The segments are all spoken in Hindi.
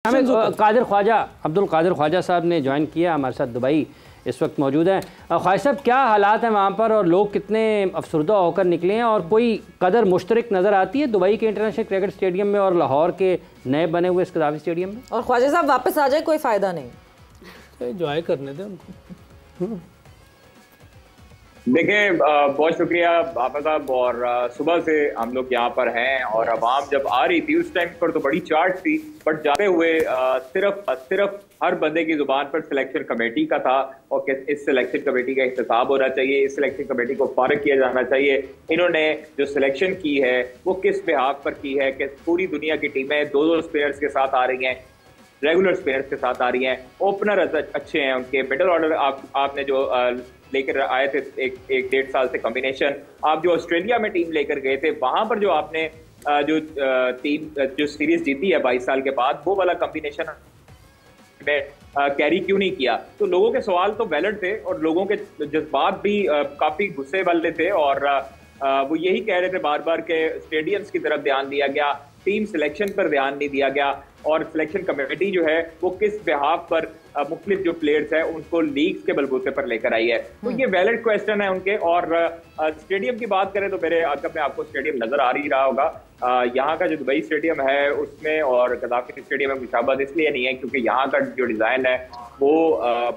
हमें कादिर ख्वाजा अब्दुल कादिर ख्वाजा साहब ने ज्वाइन किया हमारे साथ, दुबई इस वक्त मौजूद हैं। ख्वाजा साहब, क्या हालात हैं वहाँ पर और लोग कितने अफसरदा होकर निकले हैं और कोई कदर मुश्तरक नज़र आती है दुबई के इंटरनेशनल क्रिकेट स्टेडियम में और लाहौर के नए बने हुए इस कदाफी स्टेडियम में? और ख्वाजा साहब वापस आ जाए कोई फ़ायदा नहीं, एंजॉय करने दें उनको। देखिए, बहुत शुक्रिया बाबा साहब। और सुबह से हम लोग यहाँ पर हैं और अवाम जब आ रही थी उस टाइम पर तो बड़ी चार्ट थी, बट जाते हुए सिर्फ हर बंदे की जुबान पर सिलेक्शन कमेटी का था और इस सिलेक्शन कमेटी का इंतखाब होना चाहिए, इस सिलेक्शन कमेटी को फारिग किया जाना चाहिए। इन्होंने जो सिलेक्शन की है वो किस बिहाफ पर की है कि पूरी दुनिया की टीमें दो स्पिनर्स के साथ आ रही हैं, रेगुलर स्पिनर्स के साथ आ रही हैं, ओपनर अच्छे हैं उनके, मिडल ऑर्डर आपने जो लेकर आए थे एक डेढ़ साल से कॉम्बिनेशन, आप जो ऑस्ट्रेलिया में टीम लेकर गए थे वहां पर जो आपने जो टीम जो सीरीज जीती है 22 साल के बाद, वो वाला कॉम्बिनेशन में कैरी क्यों नहीं किया? तो लोगों के सवाल तो वैलिड थे और लोगों के जज्बात भी काफी गुस्से वाले थे और वो यही कह रहे थे बार बार के स्टेडियम्स की तरफ ध्यान दिया गया, टीम सिलेक्शन पर ध्यान नहीं दिया गया और सिलेक्शन कमेटी जो है वो किस बिहाफ पर मुख्तलिफ जो प्लेयर्स हैं उनको लीग्स के बलबूते पर लेकर आई है। तो ये वैलिड क्वेश्चन है उनके। और स्टेडियम की बात करें तो मेरे आकब में आपको स्टेडियम नजर आ ही रहा होगा। यहाँ का जो दुबई स्टेडियम है उसमें और कदाफी स्टेडियम में मुशाबहत इसलिए नहीं है क्योंकि यहाँ का जो डिजाइन है वो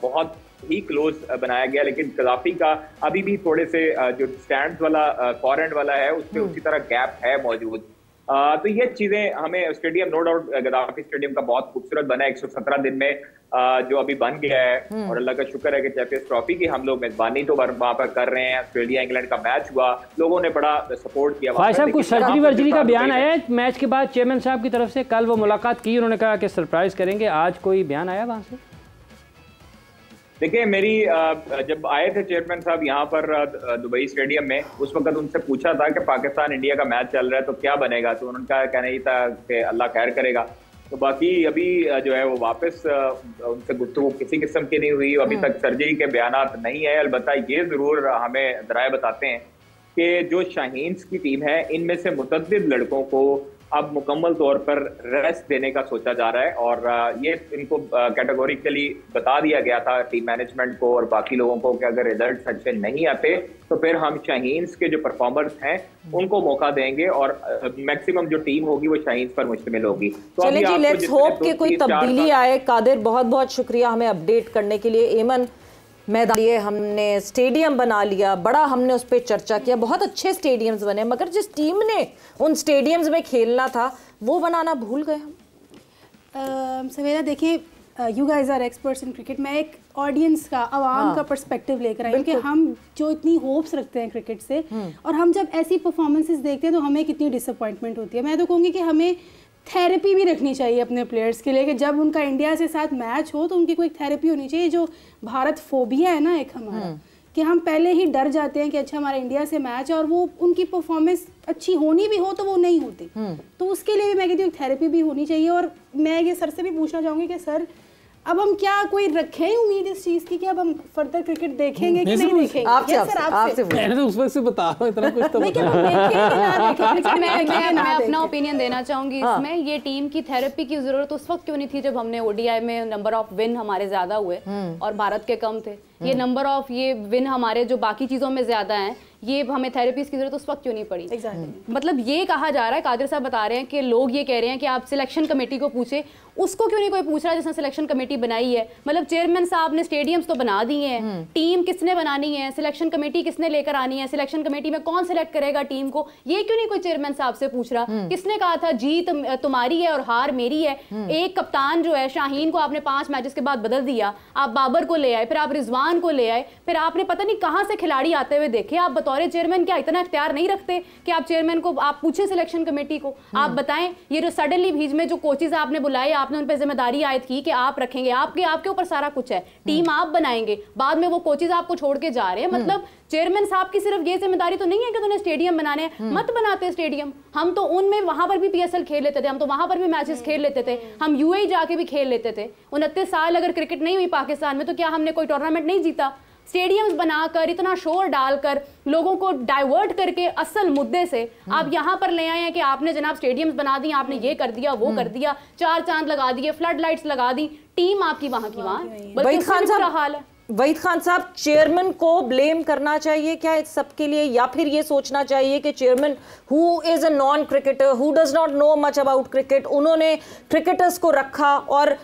बहुत ही क्लोज बनाया गया, लेकिन कदाफी का अभी भी थोड़े से जो स्टैंड वाला फॉरएंड वाला है उसमें उसी तरह गैप है मौजूद। तो ये चीजें हमें stadium no doubt Gaddafi stadium का बहुत खूबसूरत बना है 117 दिन में जो अभी बन गया है और अल्लाह का शुक्र है कि चैंपियंस ट्रॉफी की हम लोग मेजबानी तो वहां पर कर रहे हैं। ऑस्ट्रेलिया इंग्लैंड का मैच हुआ, लोगों ने बड़ा सपोर्ट किया। ख्वाजा साहब, कुछ सर्जरी वर्जरी का बयान आया है मैच के बाद चेयरमैन साहब की तरफ से? कल वो मुलाकात की, उन्होंने कहा कि सरप्राइज करेंगे, आज कोई बयान आया वहां से? देखिए, मेरी जब आए थे चेयरमैन साहब यहाँ पर दुबई स्टेडियम में, उस वक्त उनसे पूछा था कि पाकिस्तान इंडिया का मैच चल रहा है तो क्या बनेगा, तो उनका कहना ही था कि अल्लाह खैर करेगा। तो बाकी अभी जो है वो वापस उनसे गुफ्तगू किसी किस्म की नहीं हुई, अभी तक सर्जरी के बयानात नहीं है। अलबत्ता ये जरूर हमें दराए बताते हैं कि जो शाहीन्स की टीम है इनमें से मुतअद्दिद लड़कों को अब मुकम्मल तौर पर रेस्ट देने का सोचा जा रहा है और ये इनको कैटेगोरिकली बता दिया गया था टीम मैनेजमेंट को और बाकी लोगों को कि अगर रिजल्ट अच्छे नहीं आते तो फिर हम शाहीन्स के जो परफॉर्मर्स हैं उनको मौका देंगे और मैक्सिमम जो टीम होगी वो शाहीन्स पर मुश्तमिल होगी। तो चलिए जी, लेट्स होप कि कोई तब्दीली आए। कादिर, बहुत बहुत शुक्रिया हमें अपडेट करने के लिए। एमन, मैदान लिए हमने स्टेडियम बना लिया, बड़ा हमने उस पर चर्चा किया, बहुत अच्छे स्टेडियम्स बने, मगर जिस टीम ने उन स्टेडियम्स में खेलना था वो बनाना भूल गए हम। सवेरा, देखिए, you guys are experts in cricket. मैं एक ऑडियंस का, आवाम का पर्सपेक्टिव लेकर आई हूँ कि हम जो इतनी होप्स रखते हैं क्रिकेट से और हम जब ऐसी परफॉर्मेंसेस देखते हैं तो हमें कितनी डिसअपॉइंटमेंट होती है। मैं तो कहूँगी कि हमें थेरेपी भी रखनी चाहिए अपने प्लेयर्स के लिए कि जब उनका इंडिया से साथ मैच हो तो उनकी कोई थेरेपी होनी चाहिए। जो भारत फोबिया है ना एक हमारा, कि हम पहले ही डर जाते हैं कि अच्छा हमारा इंडिया से मैच है और वो उनकी परफॉर्मेंस अच्छी होनी भी हो तो वो नहीं होती, तो उसके लिए भी मैं कहती हूँ थेरेपी भी होनी चाहिए। और मैं ये सर से भी पूछना चाहूँगी कि सर, अब हम क्या कोई रखें उम्मीद इस चीज की कि अब हम फर्दर क्रिकेट देखेंगे कि नहीं देखेंगे? आपसे मैंने तो उस वक्त से बता रहा हूं, इतना कुछ तो मैं अपना ओपिनियन देना चाहूंगी इसमें। ये टीम की थेरेपी की जरूरत उस वक्त क्यों नहीं थी जब हमने ओडीआई में नंबर ऑफ विन हमारे ज्यादा हुए और भारत के कम थे। ये नंबर ऑफ ये विन हमारे जो बाकी चीजों में ज्यादा हैं, ये हमें थेरेपीज की जरूरत उस वक्त क्यों नहीं पड़ी? मतलब ये कहा जा रहा है, कादिर साहब बता रहे हैं कि लोग ये कह रहे हैं कि आप सिलेक्शन कमेटी को पूछे, उसको क्यों नहीं कोई पूछ रहा जिसने सिलेक्शन कमेटी बनाई है? मतलब चेयरमैन साहब ने स्टेडियम्स तो बना दिए हैं, टीम किसने बनानी है, सिलेक्शन कमेटी किसने लेकर आनी है, सिलेक्शन कमेटी में कौन सिलेक्ट करेगा टीम को, ये क्यों नहीं कोई चेयरमैन साहब से पूछ रहा? किसने कहा था जीत तुम्हारी है और हार मेरी है? एक कप्तान जो है शाहीन को आपने 5 मैचेस के बाद बदल दिया, आप बाबर को ले आए, फिर आप रिजवान को ले आए, फिर आपने पता नहीं कहां से खिलाड़ी आते हुए देखे। आप बतौर चेयरमैन क्या इतना इख्तियार नहीं रखते कि आप चेयरमैन को आप पूछें सिलेक्शन कमेटी को? आप बताएं, ये जो सडनली बीच में जो कोचेज आपने बुलाए, आपने उन पर जिम्मेदारी आयद की कि आप रखेंगे, आपके ऊपर सारा कुछ है, टीम आप बनाएंगे, बाद में वो कोचेज आपको छोड़ के जा रहे हैं। मतलब चेयरमैन साहब की सिर्फ ये जिम्मेदारी तो नहीं है कि उन्होंने स्टेडियम बनाने हैं। मत बनाते स्टेडियम, हम तो उनमें वहां पर भी पीएसएल खेल लेते थे, हम तो वहां पर भी मैचेस खेल लेते थे, हम यूएई जाके भी खेल लेते थे। 29 साल अगर क्रिकेट नहीं हुई पाकिस्तान में तो क्या हमने कोई टूर्नामेंट नहीं जीता? स्टेडियम्स बनाकर इतना शोर डालकर लोगों को डाइवर्ट करके असल मुद्दे से आप यहाँ पर ले आए हैं कि आपने जनाब स्टेडियम्स बना दिए, आपने ये कर दिया, वो कर दिया, 4 चांद लगा दिए, फ्लड लाइट्स लगा दी, टीम आपकी वहाँ की वहाँ, बल्कि बुरा हाल है। वहीद खान साहब, चेयरमैन को ब्लेम करना चाहिए क्या इस सब के लिए, या फिर ये सोचना चाहिए कि chairman who is a non cricketer, who does not know much about cricket, उन्होंने क्रिकेटर्स को रखा और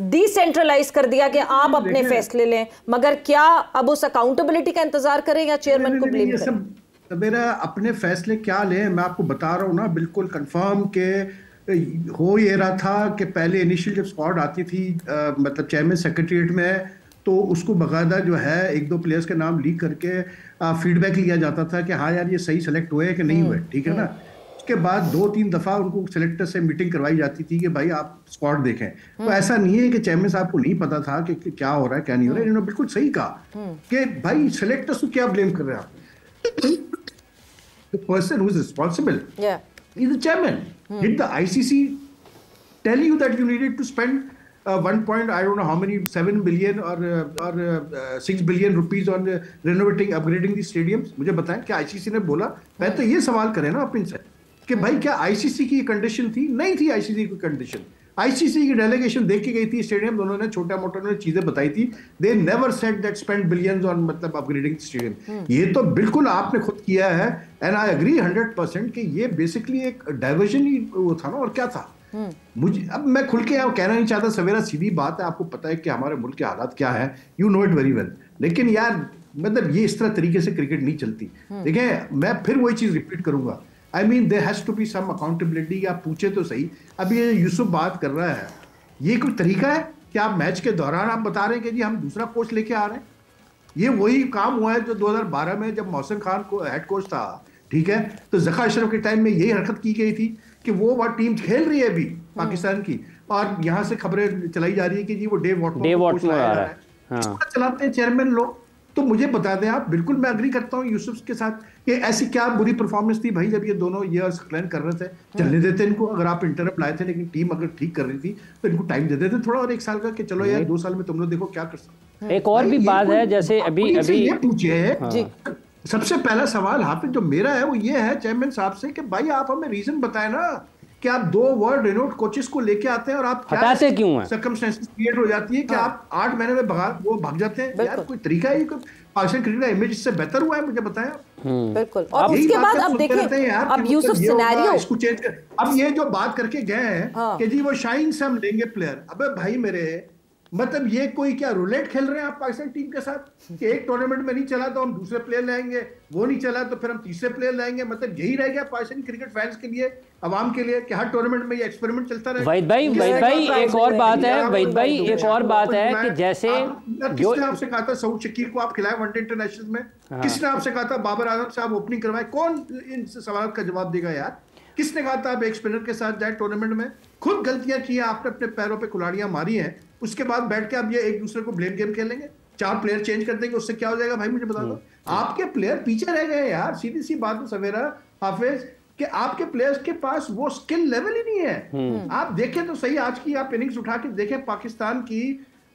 डिसेंट्रलाइज कर दिया कि आप अपने फैसले लें, मगर क्या अब उस अकाउंटेबिलिटी का इंतजार करें या चेयरमैन को ब्लेम करें? मेरा अपने फैसले क्या लें, मैं आपको बता रहा हूँ ना बिल्कुल कंफर्म के हो ये रहा था कि पहले इनिशियल जब स्क्वाड आती थी मतलब चेयरमैन सेक्रेटरीट में, तो उसको बकायदा जो है 1-2 प्लेयर्स के नाम लीक करके फीडबैक लिया जाता था कि हाँ यार ये सही सेलेक्ट हुए कि नहीं हुए, ठीक है ना। उसके बाद 2-3 दफ़ा उनको सेलेक्टर से मीटिंग करवाई जाती थी कि भाई आप स्क्वाड देखें। तो ऐसा नहीं है कि चेयरमैन साहब को नहीं पता था कि क्या हो रहा है क्या नहीं हो रहा है। इन्होंने बिल्कुल सही कहा कि भाई सेलेक्टर्स को क्या ब्लेम कर रहे हैं आप, the person who is responsible is the chairman. Did the ICC tell you that you needed to spend 7 billion or 6 billion rupees on renovating, upgrading the stadiums? मुझे बताएं क्या आईसीसी ने बोला? मैं तो ये सवाल करें ना आप इनसे कि भाई क्या आईसीसी की कंडीशन थी? नहीं थी आईसीसी की कंडीशन। आईसीसी की डेलीगेशन देख के गई थी स्टेडियम, दोनों ने छोटा मोटा चीजें बताई थी। They never said that spend billions on मतलब अपग्रेडिंग स्टेडियम। ये तो बिल्कुल आपने खुद किया है एंड आई एग्री 100% कि ये बेसिकली एक डाइवर्जन ही वो था ना, और क्या था। मुझे अब मैं खुल के कहना नहीं चाहता, सवेरा सीधी बात है, आपको पता है कि हमारे मुल्क के हालात क्या है, you know it very well. लेकिन यार मतलब ये इस तरह तरीके से क्रिकेट नहीं चलती। देखिए मैं फिर वही चीज रिपीट करूंगा, I mean there has to be some accountability. आप पूछे तो सही, अब ये यूसुफ बात कर रहा है, ये कोई तरीका है कि आप मैच के दौरान आप बता रहे हैं कि जी हम दूसरा कोच लेके आ रहे हैं? ये वही काम हुआ है जो 2012 में जब मोहसिन खान को हेड कोच था, ठीक है, तो ज़का अशरफ के टाइम में यही हरकत की गई थी कि वो टीम खेल रही है अभी पाकिस्तान की, और यहाँ से खबरें चलाई जा रही है कि जी वो डेव वॉटमोर आ रहा है। हाँ। चलाते हैं चेयरमैन लोग। तो मुझे बता दें आप, बिल्कुल मैं अग्री करता हूँ यूसुफ के साथ कि ऐसी क्या बुरी परफॉर्मेंस थी भाई जब ये दोनों ईयर्स क्लैन कर रहे थे। चलने देते इनको, अगर आप इंटरप्ट लाए थे लेकिन टीम अगर ठीक कर रही थी तो इनको टाइम दे देते थोड़ा और 1 साल का कि चलो यार 2 साल में तुम लोग देखो क्या कर सकते। एक और भी बात है, जैसे अभी ये पूछिए सबसे पहला सवाल हाफिज जो मेरा है वो ये है चेयरमैन साहब से कि भाई आप हमें रीजन बताएं ना कि आप 2 वर्ल्ड रिनोड कोचेस को लेके आते हैं और आप हटाते क्यों हैं? सर्कमस्टेंसेस क्रिएट हो जाती है कि आप 8 महीने में भाग जाते हैं। यार कोई तरीका है? पाकिस्तान क्रिकेट का इमेज इससे बेहतर हुआ है? मुझे बताएं। बिल्कुल। और उसके बाद अब देखिए अब यूसुफ सिनेरियो इसको चेंज कर। अब ये जो बात करके गए हैं कि जी वो शाइन से हम लेंगे प्लेयर, अबे भाई मेरे मतलब ये कोई क्या रूलेट खेल रहे हैं आप पाकिस्तान टीम के साथ कि एक टूर्नामेंट में नहीं चला तो हम दूसरे प्लेयर लाएंगे, वो नहीं चला तो फिर हम तीसरे प्लेयर लाएंगे। मतलब यही रह गया पाकिस्तानी क्रिकेट फैंस के लिए, अवाम के लिए कि हर टूर्नामेंट में ये एक्सपेरिमेंट चलता रहे। वहीद भाई एक और बात है, वहीद भाई एक और बात है कि जैसे किसने आपसे कहा था सऊद शकीर को आप खिलाए वनडे इंटरनेशनल में? किसने आपसे कहा था बाबर आजम साहब ओपनिंग करवाए? कौन इन सवालों का जवाब देगा यार? किसने कहा था आप एक स्पिनर के साथ जाए टूर्नामेंट में? खुद गलतियां की, आपने अपने पैरों पे कुल्हाड़ियां मारी हैं, उसके बाद बैठ के आप ये एक दूसरे को ब्लेम गेम खेलेंगे, 4 प्लेयर चेंज कर देंगे, उससे क्या हो जाएगा भाई मुझे बता दो। आपके प्लेयर पीछे रह गए यार, सीधी सी बात है सवेरा हाफिज कि आपके प्लेयर्स के पास वो स्किल लेवल ही नहीं है। आप देखें तो सही, आज की आप इनिंग्स उठा के देखें पाकिस्तान की,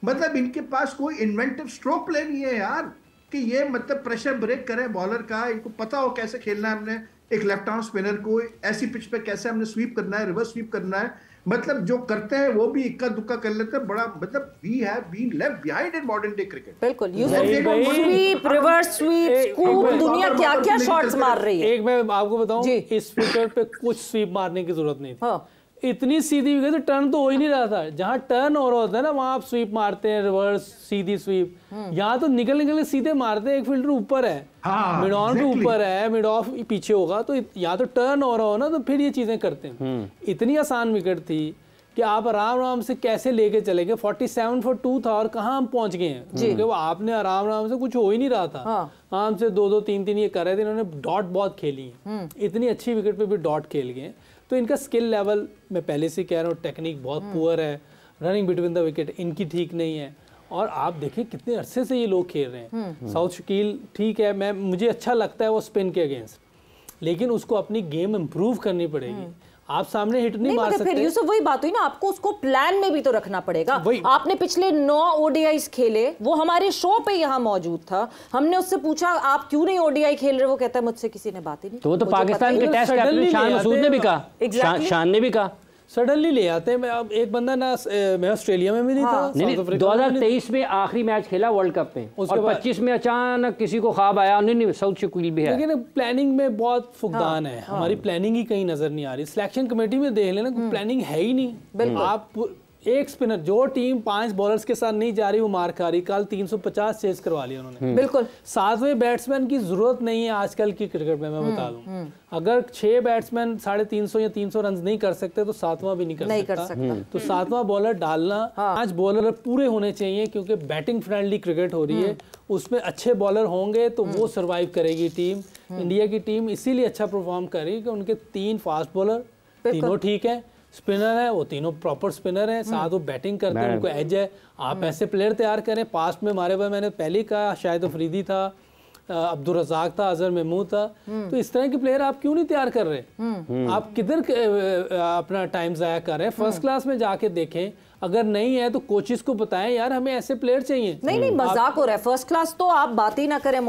मतलब इनके पास कोई इन्वेंटिव स्ट्रोक प्ले नहीं है यार कि ये मतलब प्रेशर ब्रेक करे बॉलर का, इनको पता हो कैसे खेलना है, हमने एक लेफ्ट आर्म स्पिनर को ऐसी पिच पे कैसे हमने स्वीप करना है, रिवर्स स्वीप करना है। मतलब जो करते हैं वो भी इक्का दुक्का कर लेते हैं। बड़ा मतलब we have been left behind in modern day cricket. बिल्कुल, स्वीप, रिवर्स स्वीप, स्कूप, दुनिया क्या-क्या शॉट्स मार रही है। एक मैं आपको बताऊं, इस विकेट पे कुछ स्वीप मारने की जरूरत नहीं थी। इतनी सीधी विकेट तो टर्न तो हो ही नहीं रहा था। जहां टर्न हो रहा होता है ना वहां आप स्वीप मारते हैं, रिवर्स सीधी स्वीप। यहाँ तो निकल के सीधे मारते हैं। एक फील्डर ऊपर है, मिड ऑन पे ऊपर है, मिड ऑफ पीछे होगा, तो यहाँ तो टर्न हो रहा हो ना तो फिर ये चीजें करते हैं। इतनी आसान विकेट थी कि आप आराम आराम से कैसे लेके चलेंगे। 47 for 2 था और कहाँ हम पहुंच गए हैं, क्योंकि वो आपने आराम आराम से कुछ हो ही नहीं रहा था। आराम से 2-2 3-3 ये कर रहे थे। इन्होंने डॉट बहुत खेली है, इतनी अच्छी विकेट पे भी डॉट खेल गए। तो इनका स्किल लेवल मैं पहले से कह रहा हूँ, टेक्निक बहुत पुअर है, रनिंग बिटवीन द विकेट इनकी ठीक नहीं है। और आप देखिए कितने अरसे से ये लोग खेल रहे हैं। साउथ शकील ठीक है, मुझे अच्छा लगता है वो स्पिन के अगेंस्ट, लेकिन उसको अपनी गेम इम्प्रूव करनी पड़ेगी। आप सामने हिट नहीं मार सकते। फिर यूसुफ वही बात हुई ना, आपको उसको प्लान में भी तो रखना पड़ेगा। आपने पिछले 9 ODIs खेले, वो हमारे शो पे यहाँ मौजूद था, हमने उससे पूछा आप क्यों नहीं ODI खेल रहे, वो कहता है मुझसे किसी ने बात ही नहीं। तो वो तो पाकिस्तान के टेस्ट कैप्टन शान मसूद ने भी कहा, शान ने भी कहा सडनली ले आते हैं। मैं अब एक बंदा ना, मैं ऑस्ट्रेलिया में भी नहीं था, नहीं 2023 में आखिरी मैच खेला वर्ल्ड कप में, और 25 में अचानक किसी को ख्वाब आया, नहीं साउथ शकील भी है। लेकिन प्लानिंग में बहुत फुकदान है, हमारी प्लानिंग ही कहीं नजर नहीं आ रही। सिलेक्शन कमेटी में देख लेना, प्लानिंग है ही नहीं। आप एक स्पिनर, जो टीम 5 बॉलर्स के साथ नहीं जा रही वो मार खा रही। कल 350 चेज करवा लिया उन्होंने। बिल्कुल 7वें बैट्समैन की जरूरत नहीं है आजकल की क्रिकेट में, मैं बता दूं। अगर 6 बैट्समैन 350 या 300 रन नहीं कर सकते तो 7वां भी नहीं कर सकता। तो 7वां बॉलर डालना, 5 बॉलर पूरे होने चाहिए, क्योंकि बैटिंग फ्रेंडली क्रिकेट हो रही है, उसमें अच्छे बॉलर होंगे तो वो सर्वाइव करेगी टीम। इंडिया की टीम इसीलिए अच्छा परफॉर्म कर रही है कि उनके 3 फास्ट बॉलर, तीनों ठीक है, स्पिनर है, वो तीनों प्रॉपर स्पिनर हैं, साथ वो बैटिंग करते हैं, उनको एज है। आप ऐसे प्लेयर तैयार करें। पास्ट में हमारे पास, मैंने पहले कहा, शाहिद अफरीदी था, अब्दुल रज़ाक था, अजहर महमूद था, तो इस तरह के प्लेयर आप क्यों नहीं तैयार कर रहे? आप किधर अपना टाइम ज़ाया कर रहे हैं? फर्स्ट क्लास में जाके देखें, अगर नहीं है तो कोचेस को बताएं यार हमें ऐसे प्लेयर चाहिए। नहीं मजाक हो रहा है। फर्स्ट क्लास तो आप बात ही ना करें।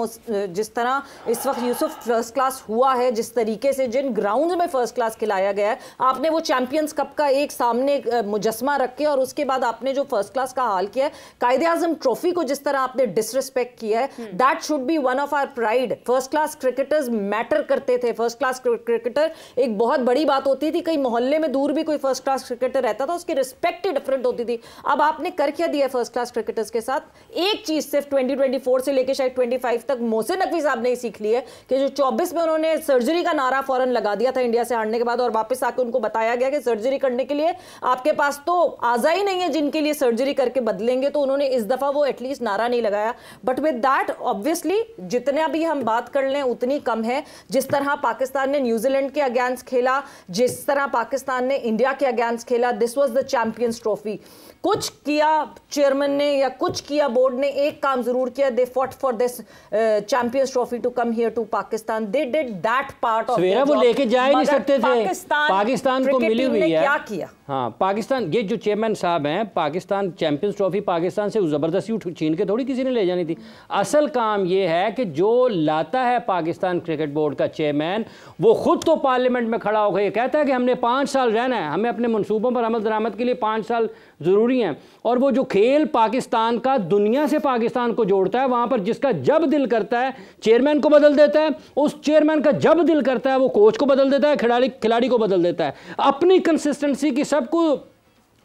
जिस तरह इस वक्त यूसुफ फर्स्ट क्लास हुआ है, जिस तरीके से जिन ग्राउंड्स में फर्स्ट क्लास खिलाया गया है, आपने वो चैंपियंस कप का एक सामने मुजस्मा रख के, और उसके बाद आपने जो फर्स्ट क्लास का हाल किया है, कायदे आजम ट्रॉफी को जिस तरह आपने डिसरिस्पेक्ट किया है, that should be one of our pride. First class cricketers matter करते थे। फर्स्ट क्लास क्रिकेटर एक बहुत बड़ी बात होती थी। कई मोहल्ले में दूर भी कोई फर्स्ट क्लास क्रिकेटर रहता था, उसकी रिस्पेक्ट ही डिफरेंट होती थी। अब आपने कर क्या दिया फर्स्ट क्लास क्रिकेटर्स के साथ? एक चीज सिर्फ 2024 से लेकर शायद 25 तक मोहसिन नकवी साहब ने सीख ली है कि जो 24 में उन्होंने सर्जरी का नारा फौरन लगा दिया था इंडिया से हारने के बाद, और वापस आके उनको बताया गया कि सर्जरी करने के लिए आपके पास तो आजा ही नहीं है जिनके लिए सर्जरी करके बदलेंगे, तो उन्होंने इस दफा वो एटलीस्ट नारा नहीं लगाया। बट विद दैट ऑब्वियसली जितना भी हम बात कर लें उतनी कम है। जिस तरह पाकिस्तान ने न्यूजीलैंड के अगेंस्ट खेला, जिस तरह पाकिस्तान ने इंडिया के अगेंस्ट खेला, this was the champions trophy. कुछ किया चेयरमैन ने या कुछ किया बोर्ड ने, एक काम जरूर किया, they fought for this Champions Trophy to come here to Pakistan. They did that part of वो लेके जा ही नहीं सकते थे, पाकिस्तान को मिली हुई है। क्या किया? हाँ, पाकिस्तान, ये जो चेयरमैन साहब हैं, पाकिस्तान चैंपियंस ट्रॉफी पाकिस्तान से जबरदस्ती छीन के थोड़ी किसी ने ले जानी थी। असल काम ये है कि जो लाता है पाकिस्तान क्रिकेट बोर्ड का चेयरमैन, वो खुद तो पार्लियामेंट में खड़ा होकर ये कहता है कि हमने 5 साल रहना है, हमें अपने मनसूबों पर अमल दरामद के लिए 5 साल ज़रूरी हैं। और वो जो खेल पाकिस्तान का दुनिया से पाकिस्तान को जोड़ता है, वहाँ पर जिसका जब दिल करता है चेयरमैन को बदल देता है, उस चेयरमैन का जब दिल करता है वो कोच को बदल देता है, खिलाड़ी को बदल देता है। अपनी कंसिस्टेंसी की सबको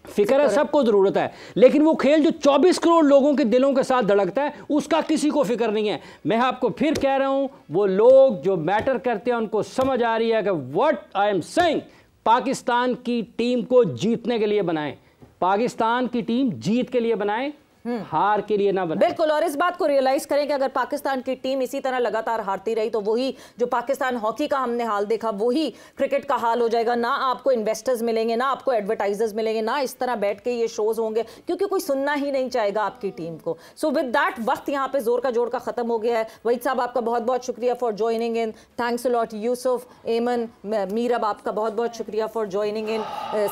फिक्र है, सबको ज़रूरत है, लेकिन वो खेल जो 24 करोड़ लोगों के दिलों के साथ धड़कता है उसका किसी को फिक्र नहीं है। मैं आपको फिर कह रहा हूँ, वो लोग जो मैटर करते हैं उनको समझ आ रही है कि what I am saying, Pakistan की टीम को जीतने के लिए बनाएं, पाकिस्तान की टीम जीत के लिए बनाएं, हार के लिए ना बनाएं। बिल्कुल, और इस बात को रियलाइज करें कि अगर पाकिस्तान की टीम इसी तरह लगातार हारती रही तो वही जो पाकिस्तान हॉकी का हमने हाल देखा वही क्रिकेट का हाल हो जाएगा। ना आपको इन्वेस्टर्स मिलेंगे, ना आपको एडवर्टाइजर्स मिलेंगे, ना इस तरह बैठ के ये शोज होंगे, क्योंकि कोई सुनना ही नहीं चाहेगा आपकी टीम को। सो विद दैट वक्त यहाँ पे जोर का जोड़ का खत्म हो गया है। वहीद साहब आपका बहुत बहुत शुक्रिया for joining in, thanks a lot. Yusuf, एमन, मीरब आपका बहुत बहुत शुक्रिया फॉर ज्वाइनिंग इन।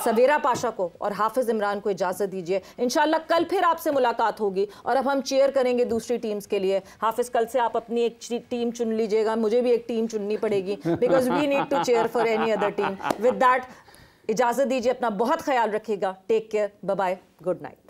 सवेरा पाशा को और हाफिज इमरान को इजाजत दीजिए। इंशाल्लाह कल फिर आपसे मुलाकात होगी और अब हम चेयर करेंगे दूसरी टीम्स के लिए। हाफिज, कल से आप अपनी एक टीम चुन लीजिएगा, मुझे भी एक टीम चुननी पड़ेगी, because we need to chair for any other team. With that इजाजत दीजिए, अपना बहुत ख्याल रखिएगा, take care, bye bye, good night.